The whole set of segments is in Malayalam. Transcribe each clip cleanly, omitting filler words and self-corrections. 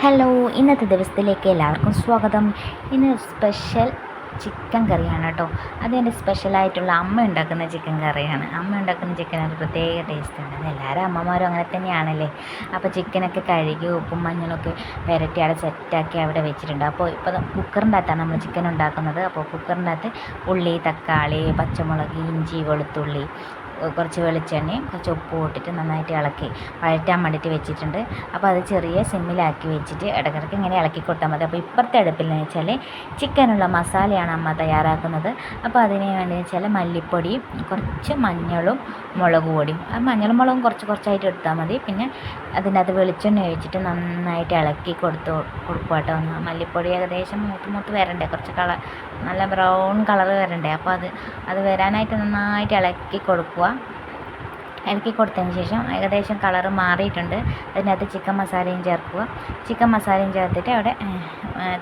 ഹലോ, ഇന്നത്തെ ദിവസത്തിലേക്ക് എല്ലാവർക്കും സ്വാഗതം. ഇന്ന് സ്പെഷ്യൽ ചിക്കൻ കറിയാണ് കേട്ടോ. അതെൻ്റെ സ്പെഷ്യലായിട്ടുള്ള അമ്മ ഉണ്ടാക്കുന്ന ചിക്കൻ കറിയാണ്. അമ്മ ഉണ്ടാക്കുന്ന ചിക്കൻ ഒരു പ്രത്യേക ടേസ്റ്റാണ്. അത് എല്ലാവരും അമ്മമാരും അങ്ങനെ തന്നെയാണല്ലേ. അപ്പോൾ ചിക്കനൊക്കെ കഴുകി ഉപ്പും മഞ്ഞളൊക്കെ പുരട്ടി അവിടെ സെറ്റാക്കി അവിടെ വെച്ചിട്ടുണ്ട്. അപ്പോൾ ഇപ്പോൾ കുക്കറിൻ്റെ അകത്താണ് നമ്മൾ ചിക്കൻ ഉണ്ടാക്കുന്നത്. അപ്പോൾ കുക്കറിൻ്റെ അകത്ത് ഉള്ളി, തക്കാളി, പച്ചമുളക്, ഇഞ്ചി, വെളുത്തുള്ളി, കുറച്ച് വെളിച്ചെണ്ണയും കുറച്ച് ഉപ്പും ഇട്ടിട്ട് നന്നായിട്ട് ഇളക്കി വഴറ്റാൻ വേണ്ടിയിട്ട് വെച്ചിട്ടുണ്ട്. അപ്പോൾ അത് ചെറിയ സിമ്മിലാക്കി വെച്ചിട്ട് ഇടയ്ക്കിടയ്ക്ക് ഇങ്ങനെ ഇളക്കി കൊടുത്താൽ മതി. അപ്പോൾ ഇപ്പുറത്തെ അടുപ്പിലെന്ന് വെച്ചാൽ ചിക്കനുള്ള മസാലയാണ് അമ്മ തയ്യാറാക്കുന്നത്. അപ്പോൾ അതിന് വേണ്ടി വെച്ചാൽ മല്ലിപ്പൊടിയും കുറച്ച് മഞ്ഞളും മുളക് പൊടിയും, ആ മഞ്ഞളും മുളകും കുറച്ച് കുറച്ചായിട്ട് എടുത്താൽ മതി. പിന്നെ അതിനകത്ത് വെളിച്ചെണ്ണ ഒഴിച്ചിട്ട് നന്നായിട്ട് ഇളക്കി കൊടുക്കുക കേട്ടോ. മല്ലിപ്പൊടി ഏകദേശം മൂത്ത് വരണ്ടേ, കുറച്ച് നല്ല ബ്രൗൺ കളർ വരണ്ടേ. അപ്പോൾ അത് വരാനായിട്ട് നന്നായിട്ട് ഇളക്കി കൊടുക്കുക. ഇളക്കി കൊടുത്തതിന് ശേഷം ഏകദേശം കളറ് മാറിയിട്ടുണ്ട്. അതിനകത്ത് ചിക്കൻ മസാലയും ചേർക്കുക. ചിക്കൻ മസാലയും ചേർത്തിട്ട് അവിടെ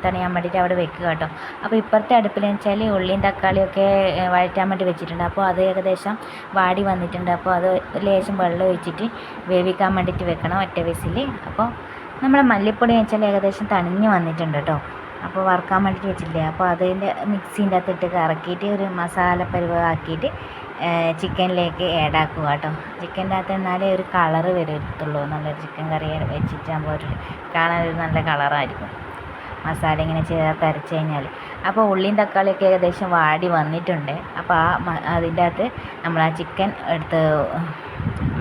തണിയാൻ വേണ്ടിയിട്ട് അവിടെ വെക്കുക കേട്ടോ. അപ്പോൾ ഇപ്പുറത്തെ അടുപ്പിലെന്ന് വെച്ചാൽ ഉള്ളിയും തക്കാളിയൊക്കെ വഴറ്റാൻ വേണ്ടി വെച്ചിട്ടുണ്ട്. അപ്പോൾ അത് ഏകദേശം വാടി വന്നിട്ടുണ്ട്. അപ്പോൾ അത് ലേശം വെള്ളം ഒഴിച്ചിട്ട് വേവിക്കാൻ വേണ്ടിയിട്ട് വെക്കണം, ഒറ്റ വിസിൽ. അപ്പോൾ നമ്മുടെ മല്ലിപ്പൊടി വെച്ചാൽ ഏകദേശം തണിഞ്ഞ് വന്നിട്ടുണ്ട് കേട്ടോ. അപ്പോൾ വറുക്കാൻ വേണ്ടിയിട്ട് വെച്ചില്ലേ, അപ്പോൾ അതിൻ്റെ മിക്സീൻ്റെ അകത്തിട്ട് കറക്കിയിട്ട് ഒരു മസാല പരുവാക്കിയിട്ട് ചിക്കനിലേക്ക് ആഡാക്കുക കേട്ടോ. ചിക്കൻ്റെ അകത്ത് എന്നാലേ ഒരു കളറ് വരത്തുള്ളൂ. നല്ലൊരു ചിക്കൻ കറി വെച്ചിട്ടാകുമ്പോൾ ഒരു കാണാൻ ഒരു നല്ല കളറായിരിക്കും മസാല ഇങ്ങനെ ചേർത്ത് അരച്ച് കഴിഞ്ഞാൽ. അപ്പോൾ ഉള്ളിയും തക്കാളിയൊക്കെ ഏകദേശം വാടി വന്നിട്ടുണ്ട്. അപ്പോൾ അതിൻ്റെ അകത്ത് നമ്മൾ ആ ചിക്കൻ എടുത്ത്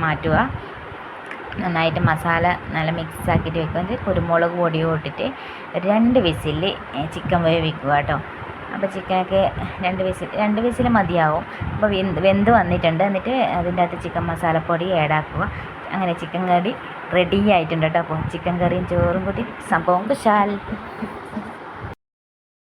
മാറ്റുക. നന്നായിട്ട് മസാല നല്ല മിക്സ് ആക്കിയിട്ട് വെക്കുക. കുരുമുളക് പൊടിയും ഇട്ടിട്ട് 2 വിസിൽ ചിക്കൻ വേവിക്കുക കേട്ടോ. അപ്പോൾ ചിക്കനൊക്കെ 2 വിസിൽ മതിയാവും. അപ്പോൾ വെന്ത് വന്നിട്ടുണ്ട്. എന്നിട്ട് അതിൻ്റെ അകത്ത് ചിക്കൻ മസാലപ്പൊടി ആഡാക്കുക. അങ്ങനെ ചിക്കൻ കറി റെഡി ആയിട്ടുണ്ട് കേട്ടോ. അപ്പോൾ ചിക്കൻ കറിയും ചോറും കൂട്ടി സംഭവം കുശാൽ.